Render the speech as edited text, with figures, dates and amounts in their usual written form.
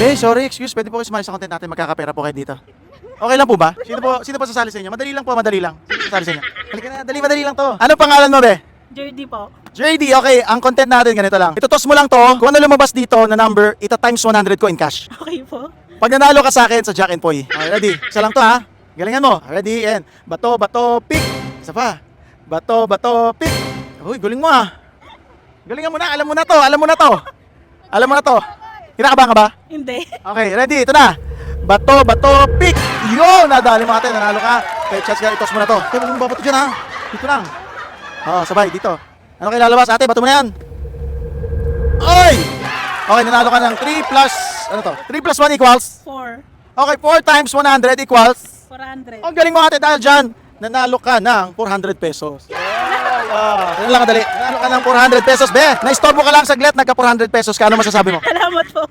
Hey, sorry, excuse. Pwede po kayo sumali sa content natin. Magkakapera po kayo dito. Okay lang po ba? Sino po sasali sa inyo? Madali lang po, madali lang. Sino sasali sa inyo? Halika na, madali lang to. Ano pangalan mo, be? JD po. JD, okay. Ang content natin ganito lang. Itutos mo lang to. Kung ano lumabas dito na number, ita-times 100 ko in cash. Okay po. Pag nanalo ka sa akin sa Jack and Poy. Okay, ready? Isa lang to, ha? Galingan mo. Ready, and bato, pick. Isa pa. Bato, pick. Uy, galing mo, ha? Galingan mo na. Alam mo na to. Kinakabahan ka ba? Hindi. Okay, ready? Ito na. Bato, pick. Yo, nadali mo ate. Nanalo ka. Okay, chance ka. Itos mo na to. Okay, huwag mo babato dyan, ha? Dito lang. Oo, sabay. Dito. Ano kayo lalabas, ate? Bato mo na yan. Oy! Okay, nanalo ka ng 3 plus... Ano to? 3 plus 1 equals? 4. Okay, 4 times 100 equals? 400. Ang galing mo ate dahil dyan. Nanalo ka ng 400 pesos. Ano lang kadali. Nanalo ka ng 400 pesos, be. Na-store mo ka lang saglit. Nagka 400 pesos ka. Ano masasabi mo? Salamat po.